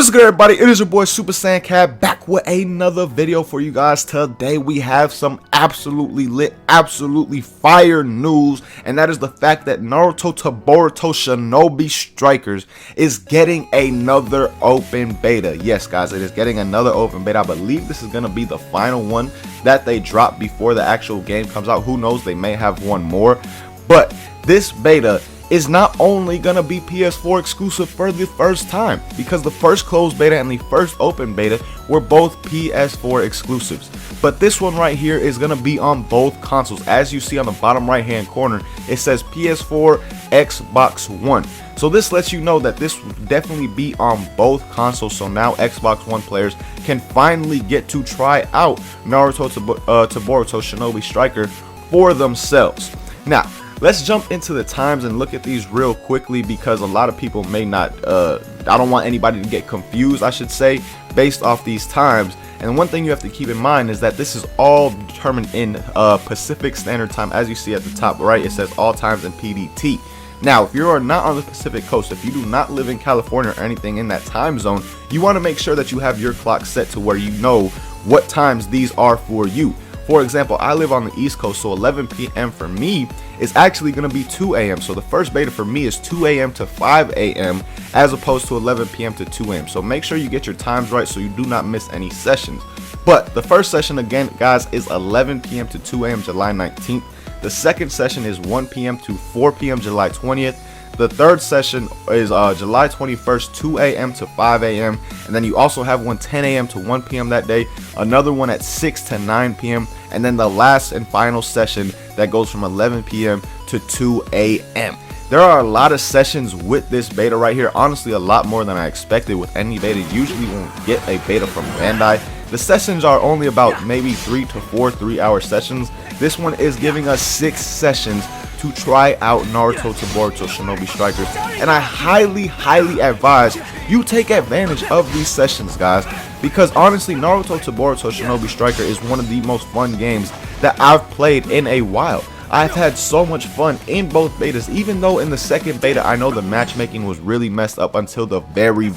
What is good, everybody? It is your boy Super Saiyan Cat back with another video for you guys. Today we have some absolutely lit, absolutely fire news, and that is the fact that Naruto to Boruto Shinobi Strikers is getting another open beta. Yes, guys, it is getting another open beta. I believe this is going to be the final one that they drop before the actual game comes out. Who knows? They may have one more, but this beta is not only gonna be PS4 exclusive for the first time, because the first closed beta and the first open beta were both PS4 exclusives, but this one right here is gonna be on both consoles. As you see on the bottom right hand corner, it says PS4, Xbox One. So this lets you know that this will definitely be on both consoles. So now Xbox One players can finally get to try out Naruto to Boruto Shinobi Striker for themselves. Now let's jump into the times and look at these real quickly, because a lot of people may not, I don't want anybody to get confused, I should say, based off these times. And one thing you have to keep in mind is that this is all determined in Pacific Standard Time. As you see at the top right, it says all times in PDT. Now, if you are not on the Pacific Coast, if you do not live in California or anything in that time zone, you want to make sure that you have your clock set to where you know what times these are for you. For example, I live on the East Coast, so 11 p.m. for me is actually going to be 2 a.m. So the first beta for me is 2 a.m. to 5 a.m. as opposed to 11 p.m. to 2 a.m. So make sure you get your times right so you do not miss any sessions. But the first session, again, guys, is 11 p.m. to 2 a.m. July 19th. The second session is 1 p.m. to 4 p.m. July 20th. The third session is July 21st, 2 a.m. to 5 a.m. And then you also have one 10 a.m. to 1 p.m. that day, another one at 6 to 9 p.m. And then the last and final session that goes from 11 p.m. to 2 a.m. There are a lot of sessions with this beta right here. Honestly, a lot more than I expected with any beta. Usually when we get a beta from Bandai, the sessions are only about maybe 3 to 4 3-hour sessions. This one is giving us 6 sessions to try out Naruto to Boruto Shinobi Strikers, and I highly advise you take advantage of these sessions, guys, because honestly, Naruto to Boruto Shinobi Striker is one of the most fun games that I've played in a while. I've had so much fun in both betas, even though in the second beta I know the matchmaking was really messed up until the very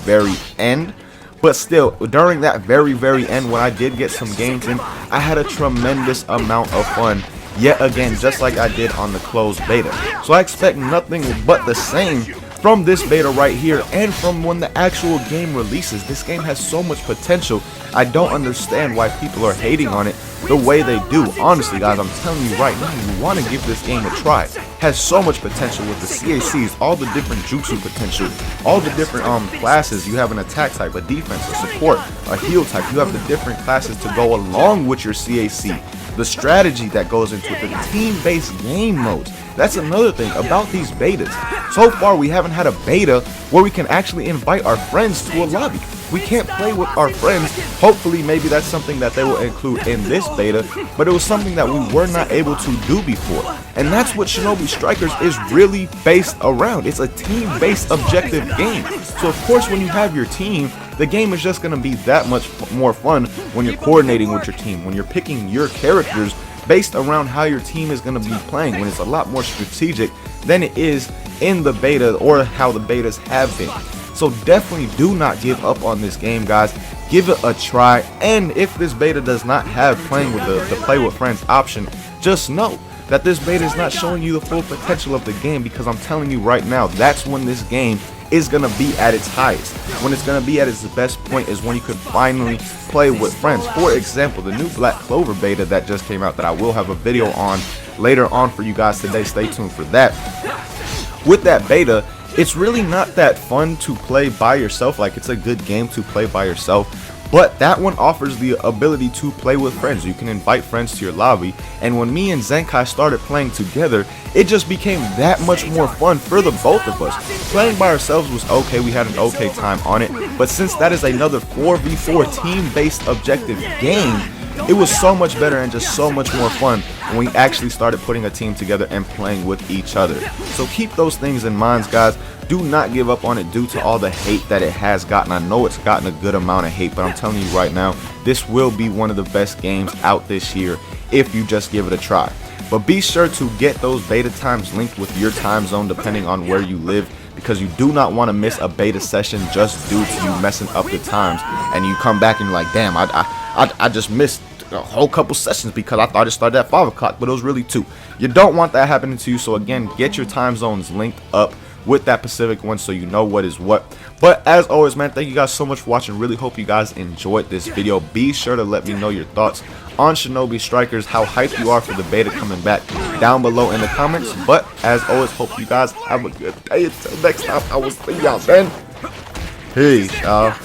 end. But still, during that very end, when I did get some games in, I had a tremendous amount of fun. Yet again, just like I did on the closed beta. So I expect nothing but the same from this beta right here and from when the actual game releases. This game has so much potential. I don't understand why people are hating on it the way they do. Honestly, guys, I'm telling you right now, you want to give this game a try. It has so much potential with the CACs, all the different jutsu potential, all the different classes. You have an attack type, a defense, a support, a heal type. You have the different classes to go along with your CAC. The strategy that goes into it, the team-based game modes. That's another thing about these betas. So far, we haven't had a beta where we can actually invite our friends to a lobby. We can't play with our friends. Hopefully, maybe that's something that they will include in this beta, but it was something that we were not able to do before. And that's what Shinobi Strikers is really based around. It's a team-based objective game. So of course, when you have your team, the game is just going to be that much more fun when you're coordinating with your team, when you're picking your characters based around how your team is going to be playing, when it's a lot more strategic than it is in the beta or how the betas have been. So definitely do not give up on this game, guys. Give it a try, and if this beta does not have playing with the play with friends option, just know that this beta is not showing you the full potential of the game, because I'm telling you right now, that's when this game is going to be at its highest. When it's going to be at its best point is when you could finally play with friends. For example, the new Black Clover beta that just came out that I will have a video on later on for you guys today. Stay tuned for that. With that beta, it's really not that fun to play by yourself. Like, it's a good game to play by yourself, but that one offers the ability to play with friends. You can invite friends to your lobby, and when me and Zenkai started playing together, it just became that much more fun for the both of us. Playing by ourselves was okay, we had an okay time on it, but since that is another 4v4 team-based objective game, it was so much better and just so much more fun when we actually started putting a team together and playing with each other. So keep those things in mind, guys. Do not give up on it due to all the hate that it has gotten. I know it's gotten a good amount of hate, but I'm telling you right now, this will be one of the best games out this year if you just give it a try. But be sure to get those beta times linked with your time zone depending on where you live. because you do not want to miss a beta session just due to you messing up the times, and you come back and you're like, damn, I just missed a whole couple sessions because I thought it started at 5 o'clock, but it was really 2. You don't want that happening to you. So again, get your time zones linked up with that Pacific one so you know what is what. But as always, man, thank you guys so much for watching. Really hope you guys enjoyed this video. Be sure to let me know your thoughts on Shinobi Strikers, how hyped you are for the beta coming back down below in the comments. But as always, hope you guys have a good day. Until next time, I will see y'all then. Peace, y'all.